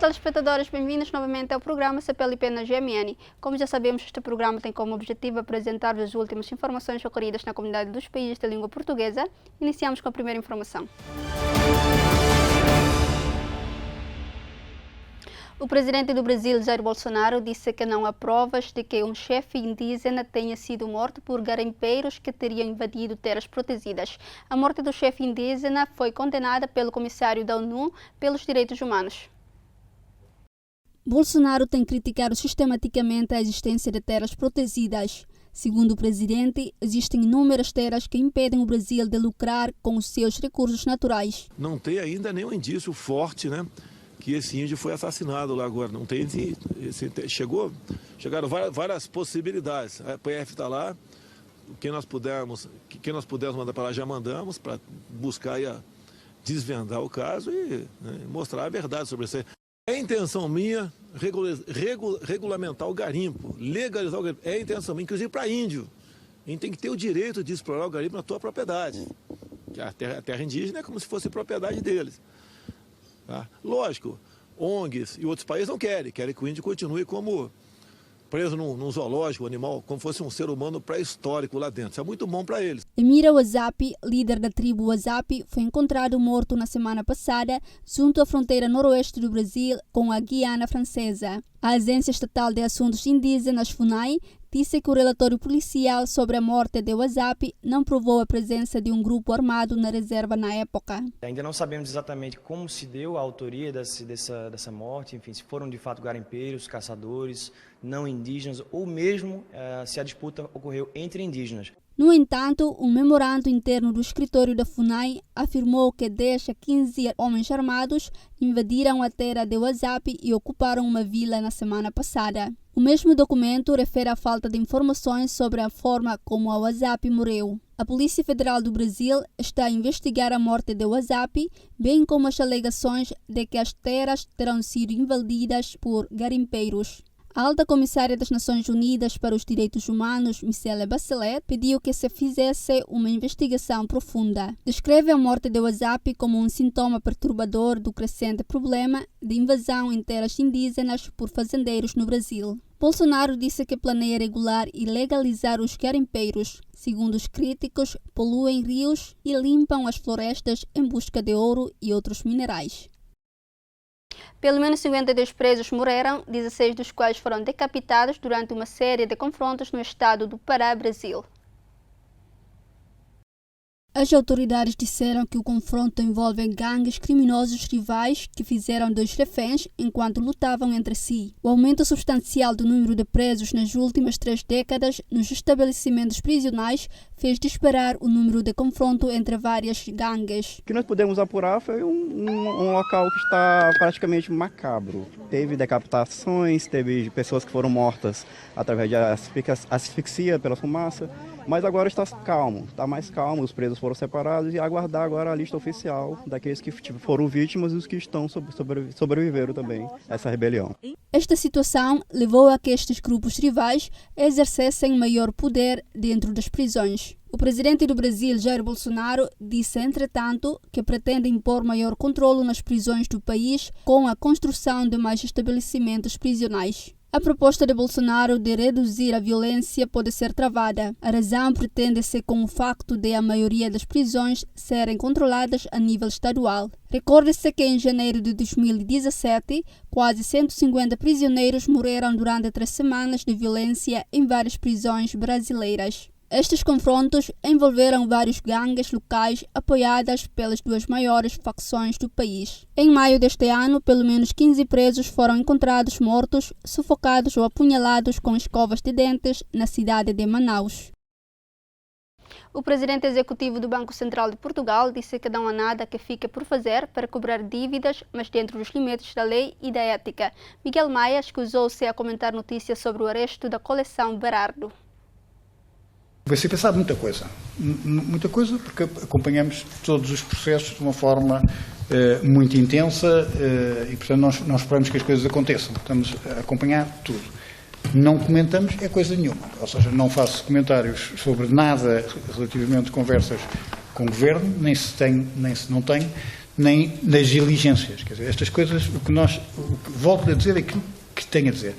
telespectadores, bem-vindos novamente ao programa CPLP na GMN. Como já sabemos, este programa tem como objetivo apresentar-vos as últimas informações ocorridas na comunidade dos países da língua portuguesa. Iniciamos com a primeira informação. O presidente do Brasil, Jair Bolsonaro, disse que não há provas de que um chefe indígena tenha sido morto por garimpeiros que teriam invadido terras protegidas. A morte do chefe indígena foi condenada pelo comissário da ONU pelos Direitos Humanos. Bolsonaro tem criticado sistematicamente a existência de terras protegidas. Segundo o presidente, existem inúmeras terras que impedem o Brasil de lucrar com os seus recursos naturais. Não tem ainda nenhum indício forte, que esse índio foi assassinado lá agora. Não tem, chegaram várias possibilidades. A PF está lá, quem nós pudermos mandar para lá já mandamos para buscar e desvendar o caso e mostrar a verdade sobre isso. É intenção minha regulamentar o garimpo, legalizar o garimpo. É intenção minha, inclusive para índio. A gente tem que ter o direito de explorar o garimpo na tua propriedade. A terra indígena é como se fosse propriedade deles. Tá? Lógico, ONGs e outros países não querem que o índio continue como preso num zoológico, animal, como fosse um ser humano pré-histórico lá dentro. Isso é muito bom para eles. Emira Wazapi, líder da tribo Wazapi, foi encontrado morto na semana passada junto à fronteira noroeste do Brasil com a Guiana Francesa. A Agência Estatal de Assuntos Indígenas, FUNAI, disse que o relatório policial sobre a morte de Wazapi não provou a presença de um grupo armado na reserva na época. Ainda não sabemos exatamente como se deu a autoria dessa morte, enfim, se foram de fato garimpeiros, caçadores, não indígenas ou mesmo se a disputa ocorreu entre indígenas. No entanto, um memorando interno do escritório da FUNAI afirmou que 10 a 15 homens armados invadiram a terra de Wazapi e ocuparam uma vila na semana passada. O mesmo documento refere à falta de informações sobre a forma como a Wazapi morreu. A Polícia Federal do Brasil está a investigar a morte de Wazapi, bem como as alegações de que as terras terão sido invadidas por garimpeiros. A alta comissária das Nações Unidas para os Direitos Humanos, Michelle Bachelet, pediu que se fizesse uma investigação profunda. Descreve a morte de Wazapi como um sintoma perturbador do crescente problema de invasão em terras indígenas por fazendeiros no Brasil. Bolsonaro disse que planeia regular e legalizar os garimpeiros. Segundo os críticos, poluem rios e limpam as florestas em busca de ouro e outros minerais. Pelo menos 52 presos morreram, 16 dos quais foram decapitados durante uma série de confrontos no estado do Pará, Brasil. As autoridades disseram que o confronto envolve gangues criminosos rivais que fizeram 2 reféns enquanto lutavam entre si. O aumento substancial do número de presos nas últimas 3 décadas nos estabelecimentos prisionais fez disparar o número de confronto entre várias gangues. O que nós podemos apurar foi um local que está praticamente macabro. Teve decapitações, teve pessoas que foram mortas através de asfixia pela fumaça, mas agora está calmo, está mais calmo, os presos foram separados e aguardar agora a lista oficial daqueles que foram vítimas e os que estão sobreviveram também a essa rebelião. Esta situação levou a que estes grupos rivais exercessem maior poder dentro das prisões. O presidente do Brasil, Jair Bolsonaro, disse, entretanto, que pretende impor maior controle nas prisões do país com a construção de mais estabelecimentos prisionais. A proposta de Bolsonaro de reduzir a violência pode ser travada. A razão pretende-se com o facto de a maioria das prisões serem controladas a nível estadual. Recorde-se que em janeiro de 2017, quase 150 prisioneiros morreram durante 3 semanas de violência em várias prisões brasileiras. Estes confrontos envolveram vários gangues locais apoiadas pelas 2 maiores facções do país. Em maio deste ano, pelo menos 15 presos foram encontrados mortos, sufocados ou apunhalados com escovas de dentes na cidade de Manaus. O presidente executivo do Banco Central de Portugal disse que não há nada que fique por fazer para cobrar dívidas, mas dentro dos limites da lei e da ética. Miguel Maia escusou-se a comentar notícias sobre o arresto da coleção Berardo. Vai ser pensado muita coisa, porque acompanhamos todos os processos de uma forma muito intensa e, portanto, nós esperamos que as coisas aconteçam. Estamos a acompanhar tudo. Não comentamos coisa nenhuma, ou seja, não faço comentários sobre nada relativamente a conversas com o Governo, nem se tem, nem se não tem. nem nas diligências. Quer dizer, estas coisas, o que volto a dizer é aquilo que tenho a dizer.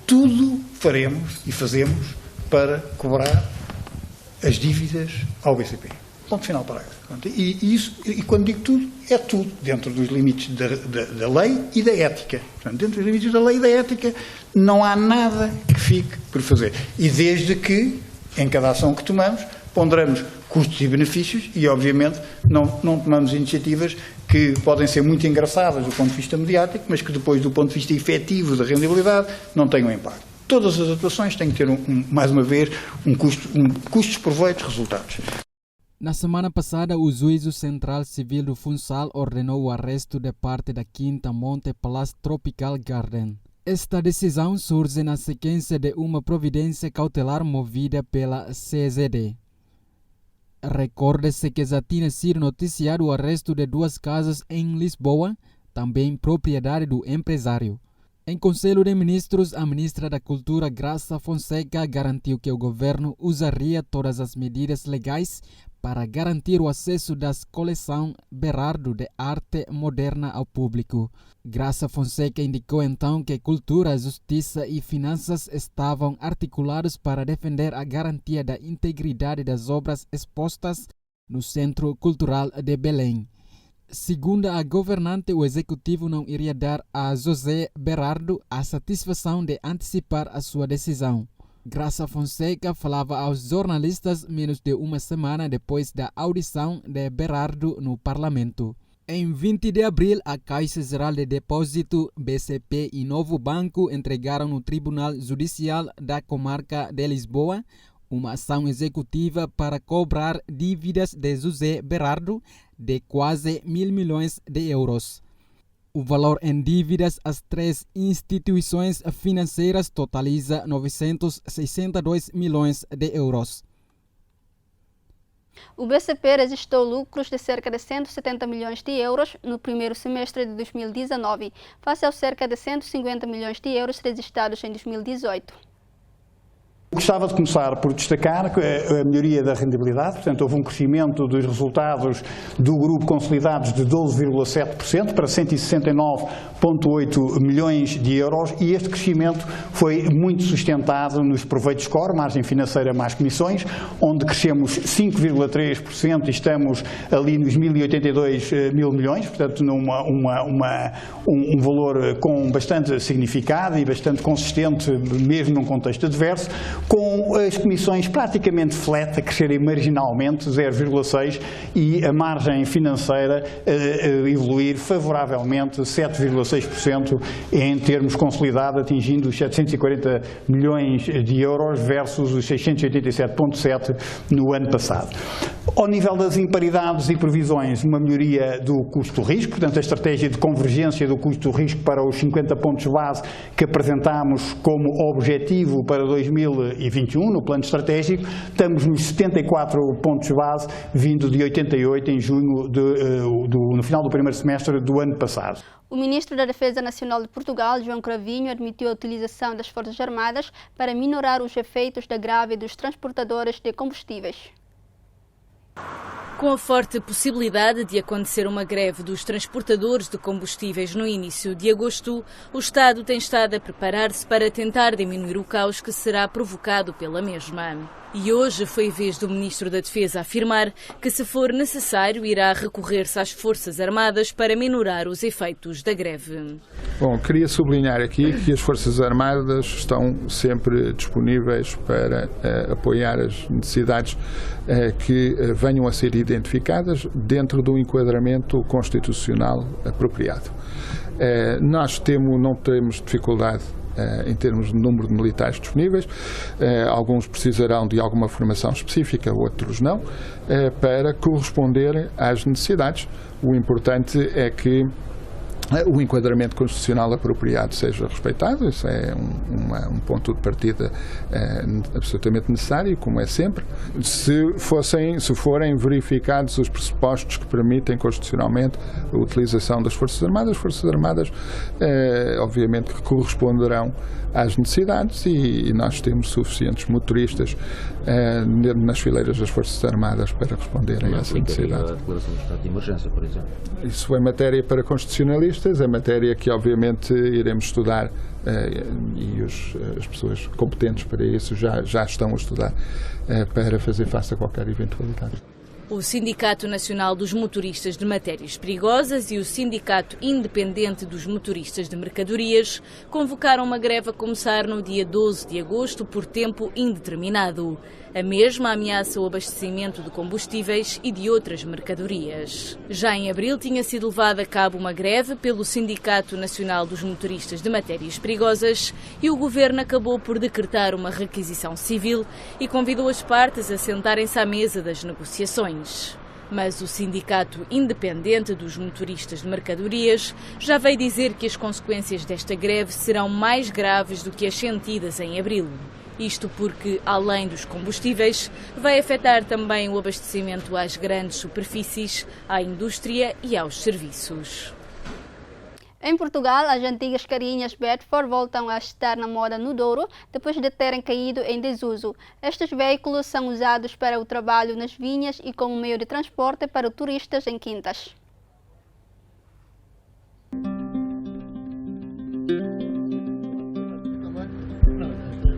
Tudo faremos e fazemos para cobrar as dívidas ao BCP. Ponto final, parágrafo. E quando digo tudo, é tudo dentro dos limites da lei e da ética. Portanto, dentro dos limites da lei e da ética não há nada que fique por fazer. E desde que, em cada ação que tomamos, ponderamos custos e benefícios e, obviamente, não tomamos iniciativas que podem ser muito engraçadas do ponto de vista mediático, mas que depois, do ponto de vista efetivo da rendibilidade, não tenham impacto. Todas as atuações têm que ter, mais uma vez, custos, proveitos, resultados. Na semana passada, o Juízo Central Civil do Funchal ordenou o arresto de parte da Quinta Monte Palace Tropical Garden. Esta decisão surge na sequência de uma providência cautelar movida pela CZD. Recorde-se que já tinha sido noticiado o arresto de 2 casas em Lisboa, também propriedade do empresário. Em Conselho de Ministros, a ministra da Cultura, Graça Fonseca, garantiu que o governo usaria todas as medidas legais para garantir o acesso da coleção Berardo de arte moderna ao público. Graça Fonseca indicou então que cultura, justiça e finanças estavam articulados para defender a garantia da integridade das obras expostas no Centro Cultural de Belém. Segundo a governante, o executivo não iria dar a José Berardo a satisfação de antecipar a sua decisão. Graça Fonseca falava aos jornalistas menos de uma semana depois da audição de Berardo no Parlamento. Em 20 de abril, a Caixa Geral de Depósito, BCP e Novo Banco entregaram no Tribunal Judicial da Comarca de Lisboa uma ação executiva para cobrar dívidas de José Berardo de quase 1.000 milhões de euros. O valor em dívidas às 3 instituições financeiras totaliza 962 milhões de euros. O BCP registrou lucros de cerca de 170 milhões de euros no primeiro semestre de 2019, face aos cerca de 150 milhões de euros registrados em 2018. Gostava de começar por destacar a melhoria da rendibilidade, portanto houve um crescimento dos resultados do grupo consolidados de 12,7% para 169,8 milhões de euros e este crescimento foi muito sustentado nos proveitos core, margem financeira mais comissões, onde crescemos 5,3% e estamos ali nos 1.082 mil milhões, portanto um valor com bastante significado e bastante consistente mesmo num contexto adverso, com as comissões praticamente flat, a crescerem marginalmente, 0,6%, e a margem financeira evoluir favoravelmente, 7,6% em termos consolidados, atingindo os 740 milhões de euros versus os 687,7 no ano passado. Ao nível das imparidades e previsões, uma melhoria do custo-risco, portanto a estratégia de convergência do custo-risco para os 50 pontos base que apresentámos como objetivo para 2021 no plano estratégico, estamos nos 74 pontos base, vindo de 88 em junho, no final do primeiro semestre do ano passado. O ministro da Defesa Nacional de Portugal, João Cravinho, admitiu a utilização das Forças Armadas para minorar os efeitos da greve dos transportadores de combustíveis. Com a forte possibilidade de acontecer uma greve dos transportadores de combustíveis no início de agosto, o Estado tem estado a preparar-se para tentar diminuir o caos que será provocado pela mesma. E hoje foi vez do Ministro da Defesa afirmar que, se for necessário, irá recorrer-se às Forças Armadas para minorar os efeitos da greve. Bom, queria sublinhar aqui que as Forças Armadas estão sempre disponíveis para apoiar as necessidades que venham a ser identificadas dentro do enquadramento constitucional apropriado. Nós não temos dificuldade em termos de número de militares disponíveis, alguns precisarão de alguma formação específica, outros não, para corresponder às necessidades. O importante é que o enquadramento constitucional apropriado seja respeitado. Isso é um ponto de partida absolutamente necessário, como é sempre. Se forem verificados os pressupostos que permitem constitucionalmente a utilização das Forças Armadas, obviamente que corresponderão às necessidades, e nós temos suficientes motoristas nas fileiras das Forças Armadas para responderem a essa necessidade. A declaração do estado de emergência, por exemplo. Isso é matéria para constitucionalistas, é matéria que obviamente iremos estudar, e as pessoas competentes para isso já estão a estudar para fazer face a qualquer eventualidade. O Sindicato Nacional dos Motoristas de Matérias Perigosas e o Sindicato Independente dos Motoristas de Mercadorias convocaram uma greve a começar no dia 12 de agosto por tempo indeterminado. A mesma ameaça o abastecimento de combustíveis e de outras mercadorias. Já em abril tinha sido levada a cabo uma greve pelo Sindicato Nacional dos Motoristas de Matérias Perigosas e o Governo acabou por decretar uma requisição civil e convidou as partes a sentarem-se à mesa das negociações. Mas o Sindicato Independente dos Motoristas de Mercadorias já veio dizer que as consequências desta greve serão mais graves do que as sentidas em abril. Isto porque, além dos combustíveis, vai afetar também o abastecimento às grandes superfícies, à indústria e aos serviços. Em Portugal, as antigas carrinhas Bedford voltam a estar na moda no Douro, depois de terem caído em desuso. Estes veículos são usados para o trabalho nas vinhas e como meio de transporte para turistas em quintas.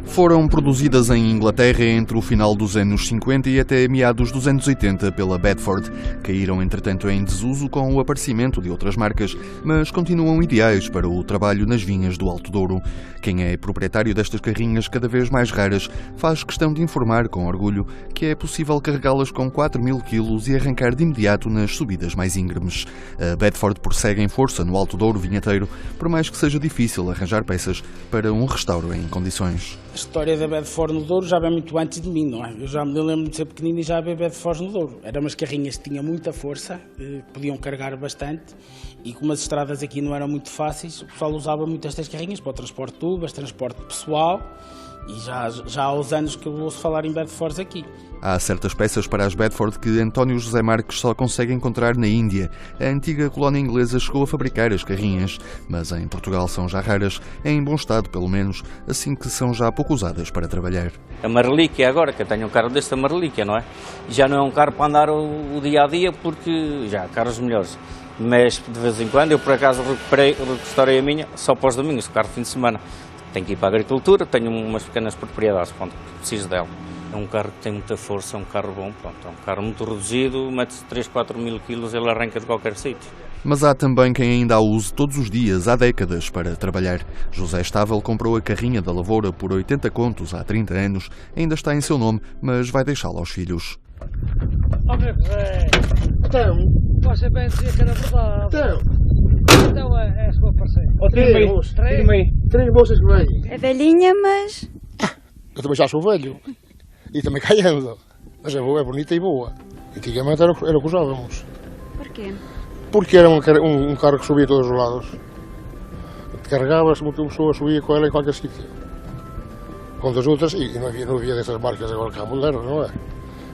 Foram produzidas em Inglaterra entre o final dos anos 50 e até meados dos anos 80 pela Bedford. Caíram, entretanto, em desuso com o aparecimento de outras marcas, mas continuam ideais para o trabalho nas vinhas do Alto Douro. Quem é proprietário destas carrinhas cada vez mais raras faz questão de informar com orgulho que é possível carregá-las com 4.000 kg e arrancar de imediato nas subidas mais íngremes. A Bedford prossegue em força no Alto Douro vinheteiro, por mais que seja difícil arranjar peças para um restauro em condições. A história da Bedford no Douro já vem muito antes de mim, não é? Eu já me lembro de ser pequenino e já havia Bedford no Douro. Eram umas carrinhas que tinham muita força, podiam carregar bastante, e como as estradas aqui não eram muito fáceis, o pessoal usava muito estas carrinhas para o transporte de tubas, transporte pessoal, e já há uns anos que eu ouço falar em Bedfords aqui. Há certas peças para as Bedford que António José Marques só consegue encontrar na Índia. A antiga colónia inglesa chegou a fabricar as carrinhas, mas em Portugal são já raras, em bom estado pelo menos, assim que são já pouco usadas para trabalhar. É uma relíquia agora, que eu tenho um carro deste, é uma relíquia, não é? Já não é um carro para andar o dia a dia, porque já há carros melhores. Mas de vez em quando eu por acaso restaurei a minha só para os domingos, o carro de fim de semana. Tenho que ir para a agricultura, tenho umas pequenas propriedades, pronto, preciso dela. É um carro que tem muita força, é um carro bom, pronto, é um carro muito reduzido, mete-se 3, 4 mil quilos, ele arranca de qualquer sítio. Mas há também quem ainda a use todos os dias, há décadas, para trabalhar. José Estável comprou a carrinha da lavoura por 80 contos há 30 anos, ainda está em seu nome, mas vai deixá-la aos filhos. Ó meu José, então, você bem dizia que era verdade. Então é a sua parceira. Três moças que vêm. É velhinha, mas... Eu também já sou velho. E também caindo. Mas é boa, é bonita e boa. Antigamente era o que usávamos. Porquê? Porque era um carro que subia a todos os lados. Carregava-se, uma pessoa subia com ela em qualquer sítio. Com as outras, e não havia dessas marcas agora que há modernas, não é?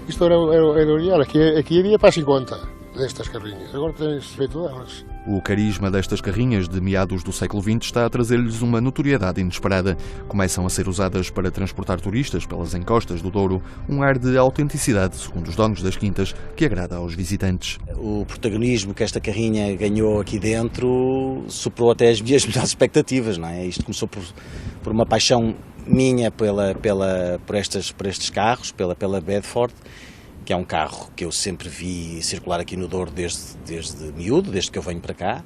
Isto era original. Aqui havia para 50 destas carrinhas. Agora tem-se feito delas. O carisma destas carrinhas de meados do século XX está a trazer-lhes uma notoriedade inesperada. Começam a ser usadas para transportar turistas pelas encostas do Douro, um ar de autenticidade, segundo os donos das quintas, que agrada aos visitantes. O protagonismo que esta carrinha ganhou aqui dentro superou até as minhas melhores expectativas, não é? Isto começou por uma paixão minha por estes carros, pela Bedford, que é um carro que eu sempre vi circular aqui no Douro desde miúdo, desde que eu venho para cá,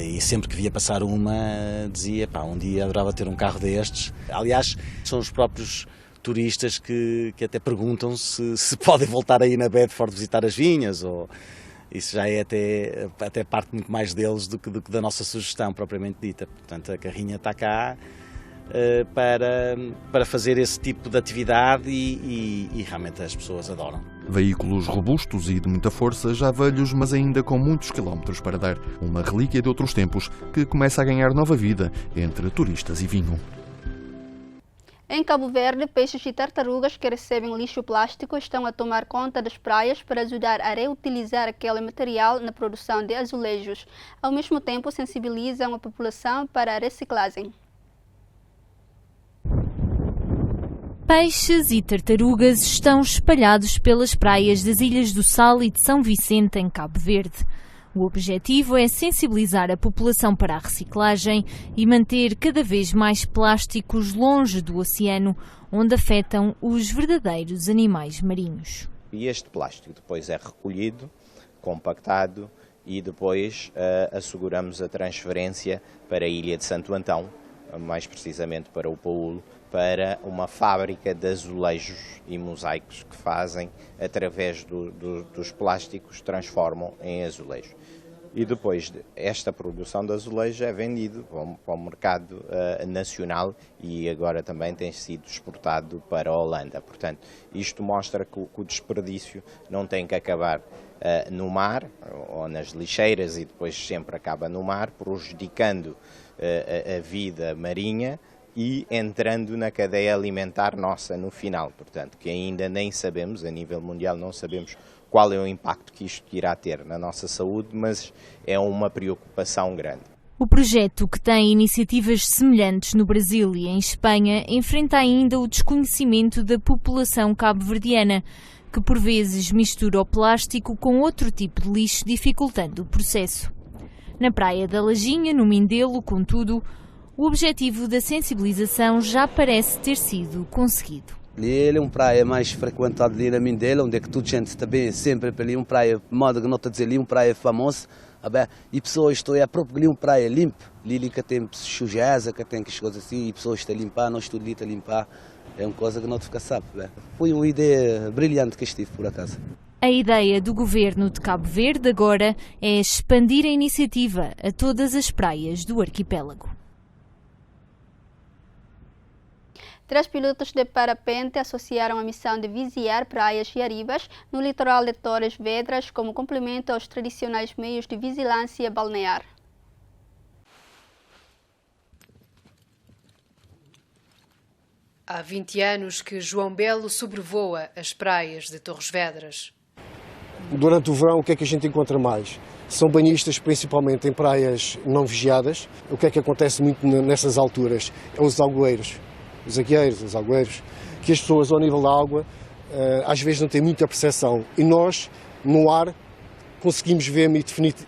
e sempre que via passar uma dizia, um dia adorava ter um carro destes. Aliás, são os próprios turistas que até perguntam se podem voltar aí na Bedford visitar as vinhas, ou isso já é até parte muito mais deles do que da nossa sugestão propriamente dita. Portanto, a carrinha está cá para fazer esse tipo de atividade e realmente as pessoas adoram. Veículos robustos e de muita força, já velhos, mas ainda com muitos quilómetros para dar. Uma relíquia de outros tempos que começa a ganhar nova vida entre turistas e vinho. Em Cabo Verde, peixes e tartarugas que recebem lixo plástico estão a tomar conta das praias para ajudar a reutilizar aquele material na produção de azulejos. Ao mesmo tempo, sensibilizam a população para a reciclagem. Peixes e tartarugas estão espalhados pelas praias das Ilhas do Sal e de São Vicente, em Cabo Verde. O objetivo é sensibilizar a população para a reciclagem e manter cada vez mais plásticos longe do oceano, onde afetam os verdadeiros animais marinhos. E este plástico depois é recolhido, compactado e depois asseguramos a transferência para a Ilha de Santo Antão, mais precisamente para o Paulo, para uma fábrica de azulejos e mosaicos que fazem, através dos plásticos, transformam em azulejos. E depois esta produção de azulejo é vendido para o mercado nacional e agora também tem sido exportado para a Holanda. Portanto, isto mostra que o desperdício não tem que acabar no mar ou nas lixeiras e depois sempre acaba no mar, prejudicando a vida marinha e entrando na cadeia alimentar nossa no final. Portanto, que ainda nem sabemos, a nível mundial não sabemos qual é o impacto que isto irá ter na nossa saúde, mas é uma preocupação grande. O projeto, que tem iniciativas semelhantes no Brasil e em Espanha, enfrenta ainda o desconhecimento da população cabo-verdiana, que por vezes mistura o plástico com outro tipo de lixo, dificultando o processo. Na Praia da Lajinha, no Mindelo, contudo, o objetivo da sensibilização já parece ter sido conseguido. Ele é uma praia mais frequentada ali na Mindelo, onde é que toda a gente está bem sempre para ali, uma praia, modo que não está a dizer ali, uma praia famosa, e pessoas estão a própria ali, uma praia limpa, ali que tem sujeza, que tem que coisas assim, e pessoas estão a limpar, nós estamos ali a limpar, é uma coisa que não fica sabe. Foi uma ideia brilhante que estive por acaso. A ideia do governo de Cabo Verde agora é expandir a iniciativa a todas as praias do arquipélago. 3 pilotos de parapente associaram a missão de vigiar praias e aribas no litoral de Torres Vedras como complemento aos tradicionais meios de vigilância balnear. Há 20 anos que João Belo sobrevoa as praias de Torres Vedras. Durante o verão, o que é que a gente encontra mais? São banhistas, principalmente em praias não vigiadas. O que é que acontece muito nessas alturas? É os algoeiros. Os zagueiros, os algoeiros, que as pessoas ao nível da água às vezes não têm muita percepção e nós no ar conseguimos ver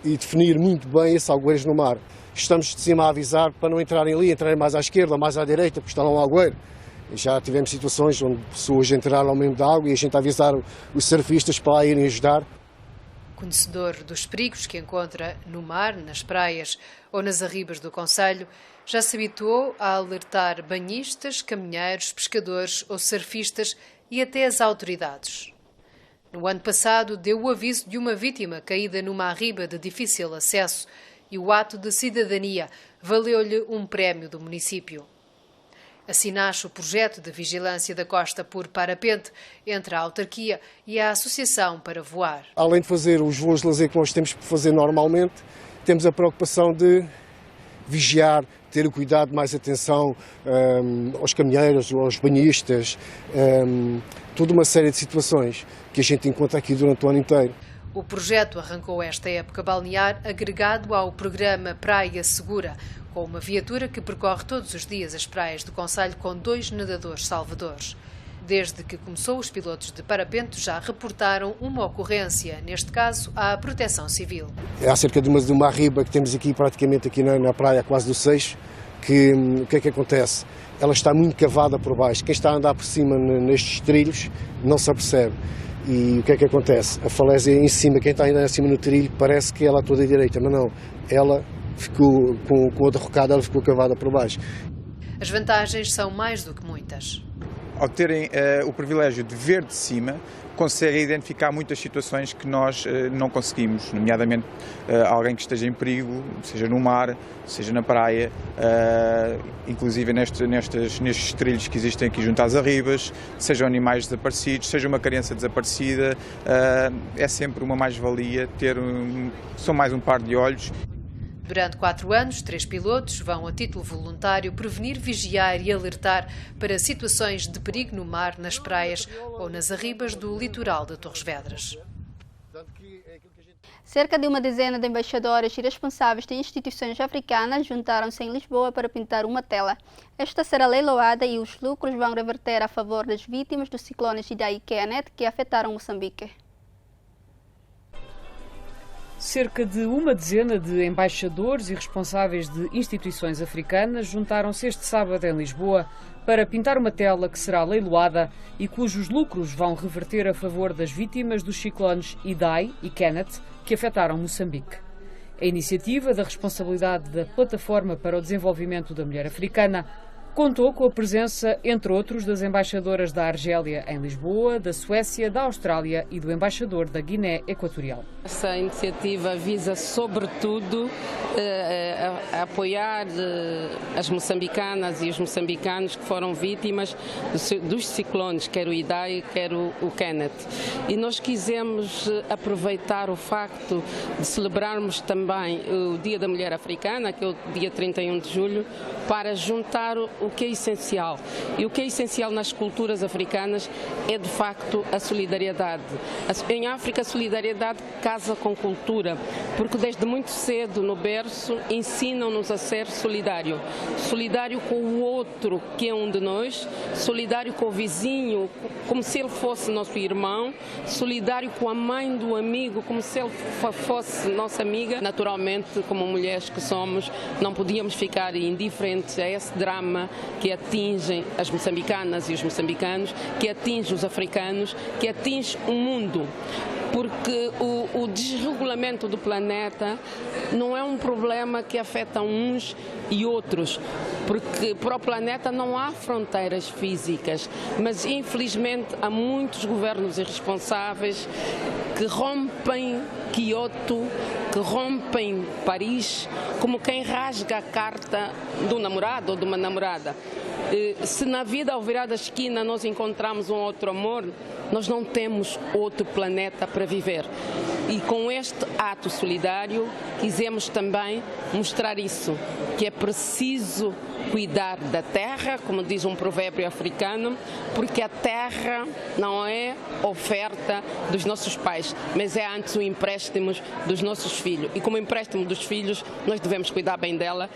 e definir muito bem esses algoeiros no mar. Estamos de cima a avisar para não entrarem ali, entrarem mais à esquerda ou mais à direita, porque está lá um algoeiro. E já tivemos situações onde pessoas entraram ao meio da água e a gente a avisar os surfistas para lá irem ajudar. Conhecedor dos perigos que encontra no mar, nas praias ou nas arribas do concelho, já se habituou a alertar banhistas, caminheiros, pescadores ou surfistas e até as autoridades. No ano passado, deu o aviso de uma vítima caída numa arriba de difícil acesso e o ato de cidadania valeu-lhe um prémio do município. Assim nasce o projeto de vigilância da costa por parapente entre a autarquia e a Associação para Voar. Além de fazer os voos de lazer que nós temos que fazer normalmente, temos a preocupação de vigiar, ter o cuidado, mais atenção aos caminheiros, aos banhistas, toda uma série de situações que a gente encontra aqui durante o ano inteiro. O projeto arrancou esta época balnear agregado ao programa Praia Segura, com uma viatura que percorre todos os dias as praias do concelho com 2 nadadores salvadores. Desde que começou, os pilotos de parapente já reportaram uma ocorrência, neste caso, à Proteção Civil. É acerca de uma arriba que temos aqui, praticamente aqui na praia, quase do Seixo, que o que é que acontece? Ela está muito cavada por baixo. Quem está a andar por cima nestes trilhos não se apercebe. E o que é que acontece? A falésia em cima, quem está ainda em cima no trilho, parece que ela é toda direita, mas não. Ela ficou, com a derrocada, ela ficou cavada por baixo. As vantagens são mais do que muitas. ao terem o privilégio de ver de cima, conseguem identificar muitas situações que nós não conseguimos, nomeadamente alguém que esteja em perigo, seja no mar, seja na praia, inclusive nestes trilhos que existem aqui junto às arribas, sejam animais desaparecidos, seja uma criança desaparecida, é sempre uma mais-valia ter só mais um par de olhos. Durante 4 anos, 3 pilotos vão a título voluntário prevenir, vigiar e alertar para situações de perigo no mar, nas praias ou nas arribas do litoral de Torres Vedras. Cerca de uma dezena de embaixadores e responsáveis de instituições africanas juntaram-se em Lisboa para pintar uma tela. Esta será leiloada e os lucros vão reverter a favor das vítimas dos ciclones Idai e Kenneth que afetaram Moçambique. Cerca de uma dezena de embaixadores e responsáveis de instituições africanas juntaram-se este sábado em Lisboa para pintar uma tela que será leiloada e cujos lucros vão reverter a favor das vítimas dos ciclones Idai e Kenneth que afetaram Moçambique. A iniciativa da responsabilidade da Plataforma para o Desenvolvimento da Mulher Africana contou com a presença, entre outros, das embaixadoras da Argélia em Lisboa, da Suécia, da Austrália e do embaixador da Guiné Equatorial. Essa iniciativa visa, sobretudo, a apoiar as moçambicanas e os moçambicanos que foram vítimas dos ciclones, quer o Idai, quer o Kenneth. E nós quisemos aproveitar o facto de celebrarmos também o Dia da Mulher Africana, que é o dia 31 de julho, para juntar o que é essencial. E o que é essencial nas culturas africanas é, de facto, a solidariedade. Em África, a solidariedade casa com cultura, porque desde muito cedo, no berço, ensinam-nos a ser solidário. Solidário com o outro, que é um de nós, solidário com o vizinho, como se ele fosse nosso irmão, solidário com a mãe do amigo, como se ele fosse nossa amiga. Naturalmente, como mulheres que somos, não podíamos ficar indiferentes a esse drama que atinge as moçambicanas e os moçambicanos, que atinge os africanos, que atinge o mundo. Porque o desregulamento do planeta não é um problema que afeta uns e outros, porque para o planeta não há fronteiras físicas, mas infelizmente há muitos governos irresponsáveis que rompem Kyoto, que rompem Paris, como quem rasga a carta do namorado ou de uma namorada. Se na vida ao virar da esquina nós encontramos um outro amor, nós não temos outro planeta para viver. E com este ato solidário quisemos também mostrar isso, que é preciso cuidar da terra, como diz um provérbio africano, porque a terra não é oferta dos nossos pais, mas é antes um empréstimo dos nossos filhos. E como empréstimo dos filhos, nós devemos cuidar bem dela.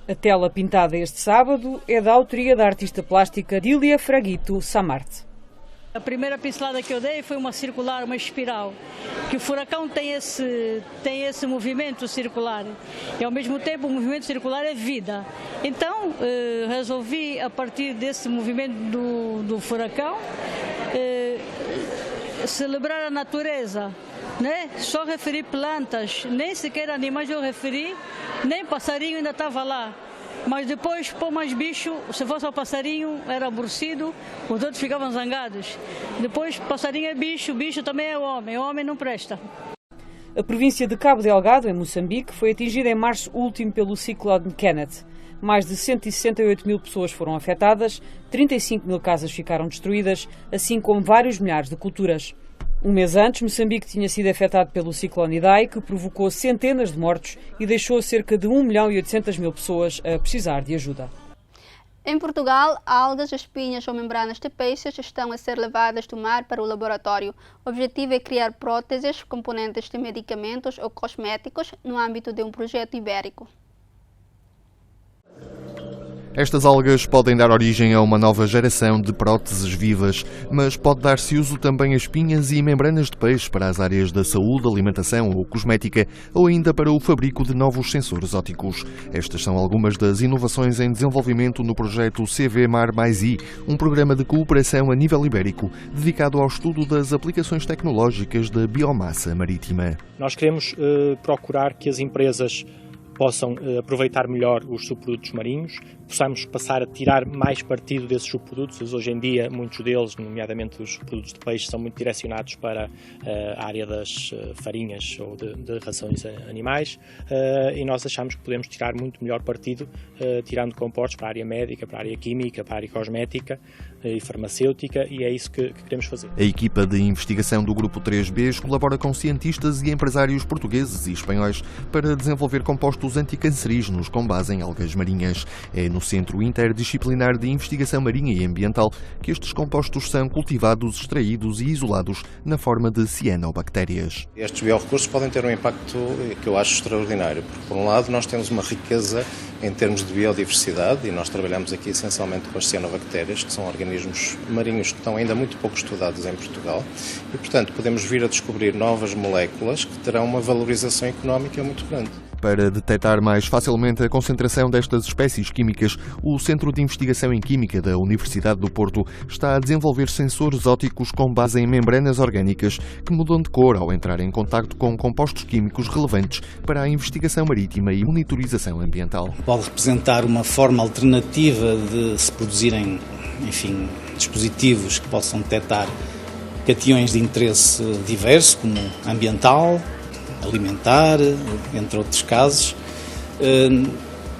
A tela pintada este sábado é da autoria da artista plástica Dília Fraguito Samarte. A primeira pincelada que eu dei foi uma circular, uma espiral, que o furacão tem esse movimento circular e ao mesmo tempo o movimento circular é vida. Então resolvi, a partir desse movimento do furacão, celebrar a natureza, né? Só referi plantas, nem sequer animais eu referi, nem passarinho ainda estava lá. Mas depois, pôr mais bicho, se fosse o passarinho, era aborrecido, os outros ficavam zangados. Depois, passarinho é bicho, bicho também é homem não presta. A província de Cabo Delgado, em Moçambique, foi atingida em março último pelo ciclone Kenneth. Mais de 168 mil pessoas foram afetadas, 35 mil casas ficaram destruídas, assim como vários milhares de culturas. Um mês antes, Moçambique tinha sido afetado pelo ciclone Idai, que provocou centenas de mortos e deixou cerca de 1.800.000 pessoas a precisar de ajuda. Em Portugal, algas, espinhas ou membranas de peixes estão a ser levadas do mar para o laboratório. O objetivo é criar próteses, componentes de medicamentos ou cosméticos no âmbito de um projeto ibérico. Estas algas podem dar origem a uma nova geração de próteses vivas, mas pode dar-se uso também a espinhas e membranas de peixe para as áreas da saúde, alimentação ou cosmética, ou ainda para o fabrico de novos sensores ópticos. Estas são algumas das inovações em desenvolvimento no projeto CV Mar Mais I, um programa de cooperação a nível ibérico, dedicado ao estudo das aplicações tecnológicas da biomassa marítima. Nós queremos procurar que as empresas possam aproveitar melhor os subprodutos marinhos, possamos passar a tirar mais partido desses subprodutos. Hoje em dia, muitos deles, nomeadamente os produtos de peixe, são muito direcionados para a área das farinhas ou de rações animais, e nós achamos que podemos tirar muito melhor partido, tirando compostos para a área médica, para a área química, para a área cosmética e farmacêutica, e é isso que queremos fazer. A equipa de investigação do Grupo 3B colabora com cientistas e empresários portugueses e espanhóis para desenvolver compostos anticancerígenos com base em algas marinhas. É no Centro Interdisciplinar de Investigação Marinha e Ambiental que estes compostos são cultivados, extraídos e isolados na forma de cianobactérias. Estes biorrecursos podem ter um impacto que eu acho extraordinário, porque por um lado nós temos uma riqueza em termos de biodiversidade, e nós trabalhamos aqui essencialmente com as cianobactérias, que são organismos marinhos que estão ainda muito pouco estudados em Portugal, e portanto podemos vir a descobrir novas moléculas que terão uma valorização económica muito grande. Para detectar mais facilmente a concentração destas espécies químicas, o Centro de Investigação em Química da Universidade do Porto está a desenvolver sensores ópticos com base em membranas orgânicas que mudam de cor ao entrar em contacto com compostos químicos relevantes para a investigação marítima e monitorização ambiental. Pode representar uma forma alternativa de se produzirem, dispositivos que possam detectar cationes de interesse diverso, como ambiental, alimentar, entre outros casos,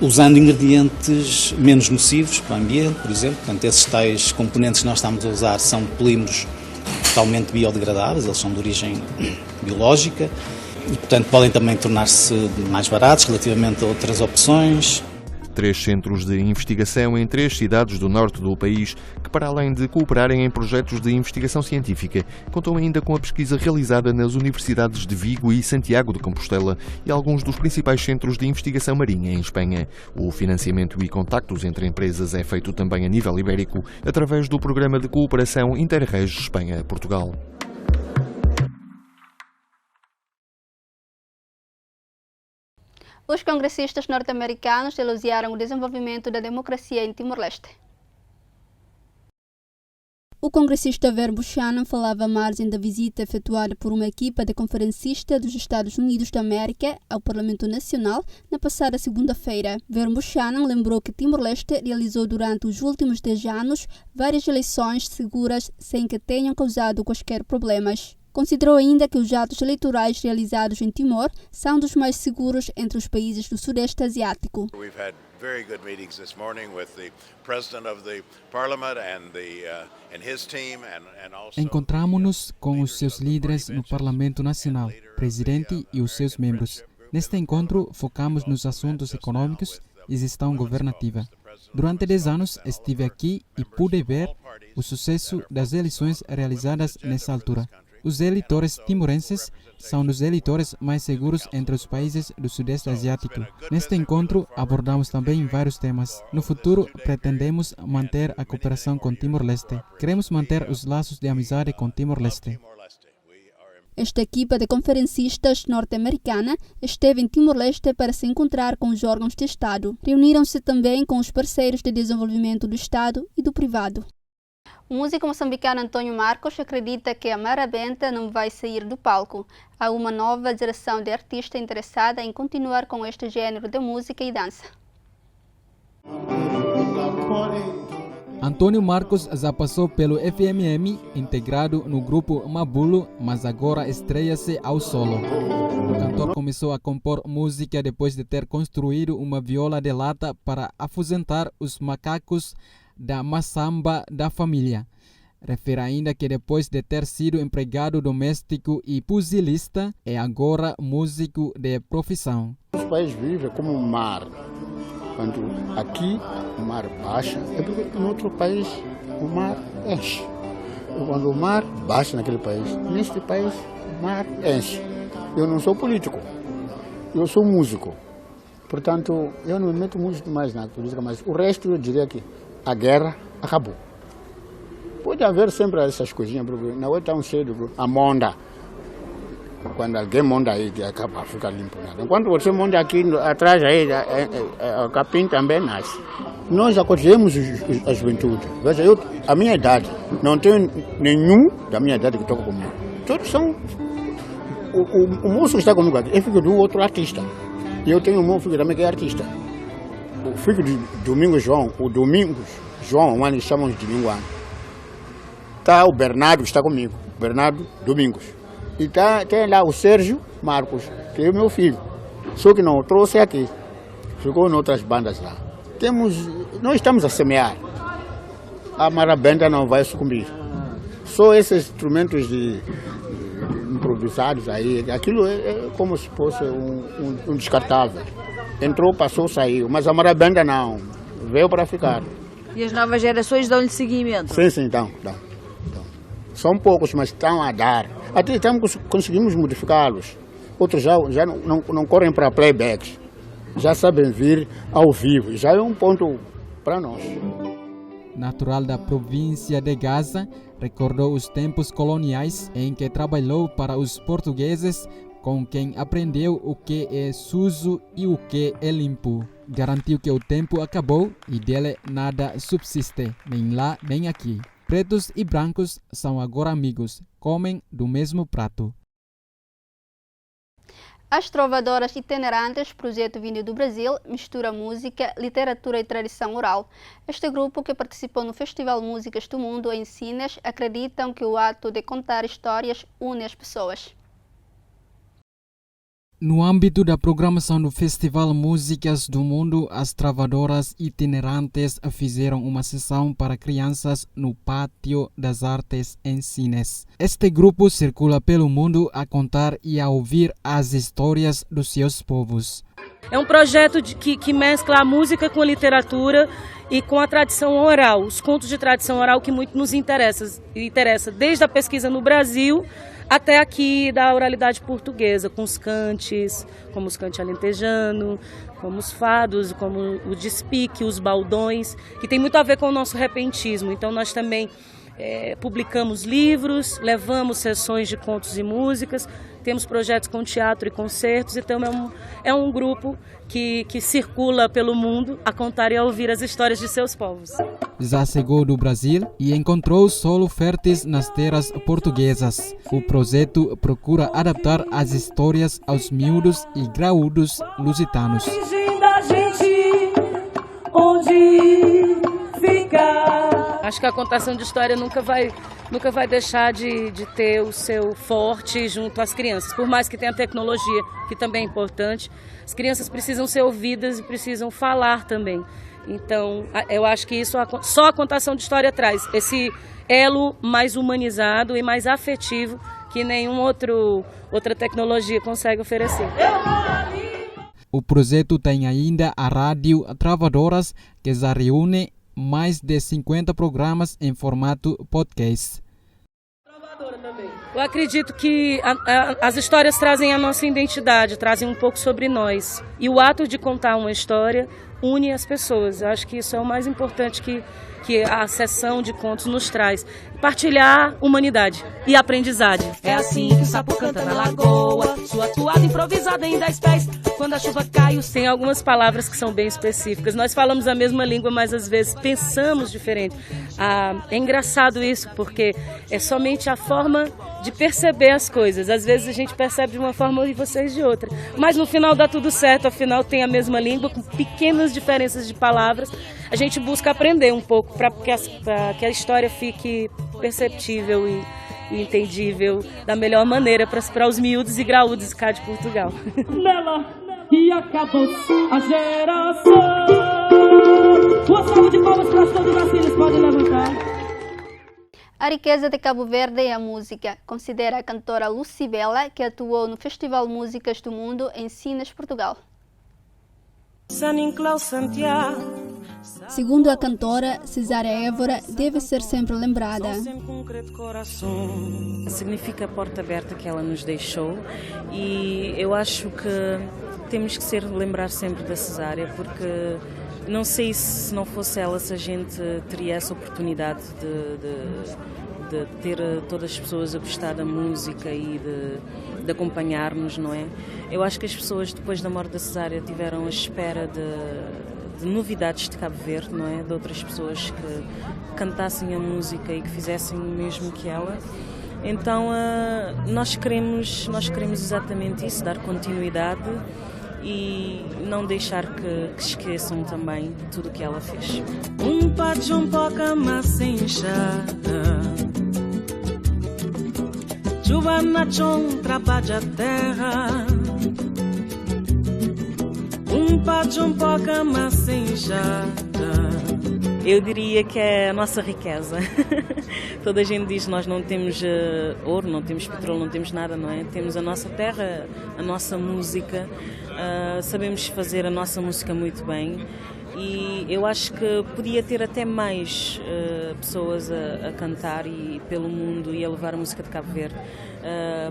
usando ingredientes menos nocivos para o ambiente, por exemplo. Portanto, esses tais componentes que nós estamos a usar são polímeros totalmente biodegradáveis, eles são de origem biológica e, portanto, podem também tornar-se mais baratos relativamente a outras opções. 3 centros de investigação em 3 cidades do norte do país, que para além de cooperarem em projetos de investigação científica, contam ainda com a pesquisa realizada nas universidades de Vigo e Santiago de Compostela e alguns dos principais centros de investigação marinha em Espanha. O financiamento e contactos entre empresas é feito também a nível ibérico, através do Programa de Cooperação Interreg Espanha-Portugal. Os congressistas norte-americanos elogiaram o desenvolvimento da democracia em Timor-Leste. O congressista Vern Buchanan falava à margem da visita efetuada por uma equipa de conferencistas dos Estados Unidos da América ao Parlamento Nacional na passada segunda-feira. Vern Buchanan lembrou que Timor-Leste realizou durante os últimos 10 anos várias eleições seguras sem que tenham causado quaisquer problemas. Considerou ainda que os atos eleitorais realizados em Timor são dos mais seguros entre os países do Sudeste Asiático. Encontramos-nos com os seus líderes no Parlamento Nacional, presidente e os seus membros. Neste encontro, focamos nos assuntos econômicos e gestão governativa. Durante 10 anos estive aqui e pude ver o sucesso das eleições realizadas nessa altura. Os eleitores timorenses são os eleitores mais seguros entre os países do Sudeste Asiático. Neste encontro, abordamos também vários temas. No futuro, pretendemos manter a cooperação com Timor-Leste. Queremos manter os laços de amizade com Timor-Leste. Esta equipa de conferencistas norte-americana esteve em Timor-Leste para se encontrar com os órgãos de Estado. Reuniram-se também com os parceiros de desenvolvimento do Estado e do privado. O músico moçambicano Antônio Marcos acredita que a Mara Benta não vai sair do palco. Há uma nova geração de artistas interessada em continuar com este gênero de música e dança. Antônio Marcos já passou pelo FMM, integrado no grupo Mabulo, mas agora estreia-se ao solo. O cantor começou a compor música depois de ter construído uma viola de lata para afugentar os macacos da maçamba da família. Refere ainda que depois de ter sido empregado doméstico e pugilista, é agora músico de profissão. Os países vivem como um mar. Quando aqui o mar baixa, é porque em outro país o mar enche. Quando o mar baixa naquele país, neste país o mar enche. Eu não sou político, eu sou músico. Portanto, eu não me meto muito mais na política, mas o resto eu diria que a guerra acabou. Pode haver sempre essas coisinhas, porque na outra é um cheiro, a monda. Quando alguém monda aí, acaba ficar limpo. Enquanto você monda aqui atrás, aí, o capim também nasce. Nós aconselhamos a juventude. Veja, a minha idade, não tenho nenhum da minha idade que toca comigo. Todos são... O moço que está comigo aqui é filho do outro artista. E eu tenho um meu filho também que é artista. O filho de Domingos João, nós chamamos de Linguano. Tá o Bernardo, está comigo, Bernardo Domingos. E tem lá o Sérgio Marcos, que é o meu filho. Só que não o trouxe aqui. Ficou em outras bandas lá. Nós estamos a semear. A marabenta não vai sucumbir. Só esses instrumentos improvisados aí, aquilo é como se fosse um descartável. Entrou, passou, saiu. Mas a marabenta não. Veio para ficar. E as novas gerações dão-lhe seguimento? Sim, dão. São poucos, mas estão a dar. Até conseguimos modificá-los. Outros já não correm para playbacks. Já sabem vir ao vivo. Já é um ponto para nós. Natural da província de Gaza, recordou os tempos coloniais em que trabalhou para os portugueses, com quem aprendeu o que é sujo e o que é limpo. Garantiu que o tempo acabou e dele nada subsiste, nem lá nem aqui. Pretos e brancos são agora amigos, comem do mesmo prato. As Trovadoras Itinerantes, projeto vindo do Brasil, mistura música, literatura e tradição oral. Este grupo, que participou no Festival Músicas do Mundo em Sines, acreditam que o ato de contar histórias une as pessoas. No âmbito da programação do Festival Músicas do Mundo, as Travadoras Itinerantes fizeram uma sessão para crianças no Pátio das Artes em Sines. Este grupo circula pelo mundo a contar e a ouvir as histórias dos seus povos. É um projeto que mescla a música com a literatura e com a tradição oral, os contos de tradição oral que muito nos interessa desde a pesquisa no Brasil até aqui da oralidade portuguesa, com os cantes, como os cantes alentejano, como os fados, como o despique, os baldões, que tem muito a ver com o nosso repentismo. Então nós também publicamos livros, levamos sessões de contos e músicas, temos projetos com teatro e concertos, então é um grupo que circula pelo mundo a contar e a ouvir as histórias de seus povos. Já chegou do Brasil e encontrou solo férteis nas terras portuguesas. O projeto procura adaptar as histórias aos miúdos e graúdos lusitanos. Acho que a contação de história nunca vai deixar de ter o seu forte junto às crianças, por mais que tenha tecnologia, que também é importante. As crianças precisam ser ouvidas e precisam falar também. Então, eu acho que isso só a contação de história traz esse elo mais humanizado e mais afetivo que nenhuma outra tecnologia consegue oferecer. O projeto tem ainda a Rádio Travadoras, que já reúne mais de 50 programas em formato podcast. Eu acredito que as histórias trazem a nossa identidade, trazem um pouco sobre nós. E o ato de contar uma história une as pessoas. Eu acho que isso é o mais importante que a sessão de contos nos traz. Partilhar humanidade e aprendizagem. É assim que o sapo canta na lagoa, sua toada improvisada em 10 pés, quando a chuva cai. Tem algumas palavras que são bem específicas. Nós falamos a mesma língua, mas às vezes pensamos diferente. É engraçado isso, porque é somente a forma de perceber as coisas. Às vezes a gente percebe de uma forma e vocês de outra. Mas no final dá tudo certo, afinal tem a mesma língua, com pequenas diferenças de palavras. A gente busca aprender um pouco para que a história fique perceptível e entendível da melhor maneira para os miúdos e graúdos cá de Portugal. Nela e acabou-se a geração. Uma salva de palmas para todos os filhos, podem levantar. A riqueza de Cabo Verde é a música, considera a cantora Lucibela, que atuou no Festival Músicas do Mundo em Sines, Portugal. Segundo a cantora, Cesária Évora deve ser sempre lembrada. Significa a porta aberta que ela nos deixou e eu acho que temos que lembrar sempre da Cesária, porque não sei se não fosse ela se a gente teria essa oportunidade de ter todas as pessoas a gostar da música e de acompanhar-nos, não é? Eu acho que as pessoas depois da morte da Cesária tiveram a espera de novidades de Cabo Verde, não é? De outras pessoas que cantassem a música e que fizessem o mesmo que ela. Então nós queremos exatamente isso, dar continuidade e não deixar que esqueçam também tudo o que ela fez. Pouca massa inchada, chuva na chão trabalha a terra. Pouca massa inchada. Eu diria que é a nossa riqueza. Toda a gente diz que nós não temos ouro, não temos petróleo, não temos nada, não é? Temos a nossa terra, a nossa música, sabemos fazer a nossa música muito bem e eu acho que podia ter até mais pessoas a cantar e pelo mundo e a levar a música de Cabo Verde.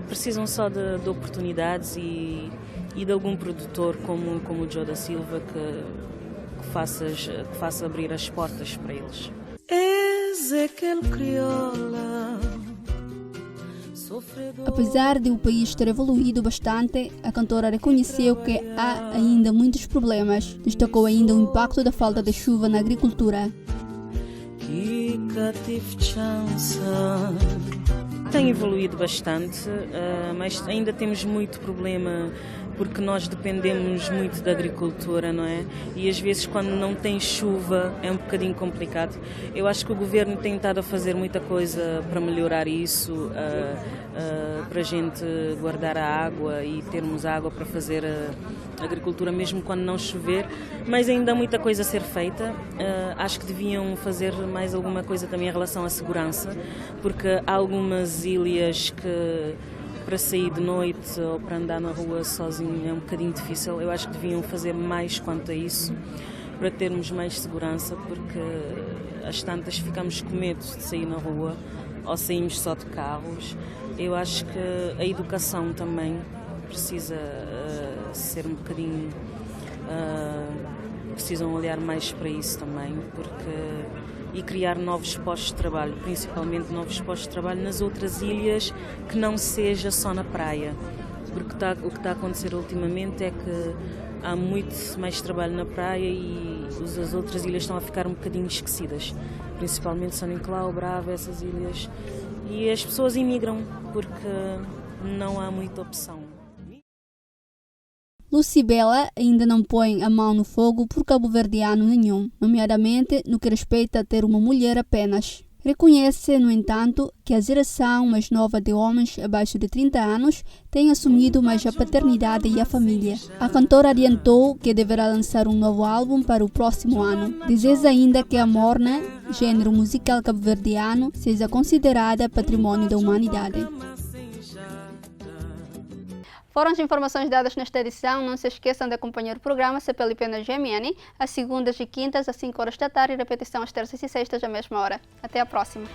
Precisam só de oportunidades e de algum produtor como o Joe da Silva que faça abrir as portas para eles. Apesar de o país ter evoluído bastante, a cantora reconheceu que há ainda muitos problemas. Destacou ainda o impacto da falta de chuva na agricultura. Tem evoluído bastante, mas ainda temos muito problema porque nós dependemos muito da agricultura, não é? E às vezes quando não tem chuva é um bocadinho complicado. Eu acho que o governo tem estado a fazer muita coisa para melhorar isso, para a gente guardar a água e termos água para fazer a agricultura mesmo quando não chover, mas ainda há muita coisa a ser feita. Acho que deviam fazer mais alguma coisa também em relação à segurança, porque há algumas ilhas que para sair de noite ou para andar na rua sozinho é um bocadinho difícil. Eu acho que deviam fazer mais quanto a isso, para termos mais segurança, porque às tantas ficamos com medo de sair na rua ou saímos só de carros. Eu acho que a educação também precisa ser um bocadinho... precisam olhar mais para isso também, e criar novos postos de trabalho, principalmente novos postos de trabalho nas outras ilhas, que não seja só na praia, porque o que está a acontecer ultimamente é que há muito mais trabalho na praia e as outras ilhas estão a ficar um bocadinho esquecidas, principalmente São Nicolau, Brava, essas ilhas, e as pessoas imigram porque não há muita opção. Lucibela ainda não põe a mão no fogo por cabo-verdiano nenhum, nomeadamente no que respeita a ter uma mulher apenas. Reconhece, no entanto, que a geração mais nova de homens abaixo de 30 anos tem assumido mais a paternidade e a família. A cantora adiantou que deverá lançar um novo álbum para o próximo ano. Diz ainda que a morna, gênero musical cabo-verdiano, seja considerada patrimônio da humanidade. Foram as informações dadas nesta edição. Não se esqueçam de acompanhar o programa CPLP na GMN, às segundas e quintas, às 5 horas da tarde, e repetição às terças e sextas, à mesma hora. Até a próxima.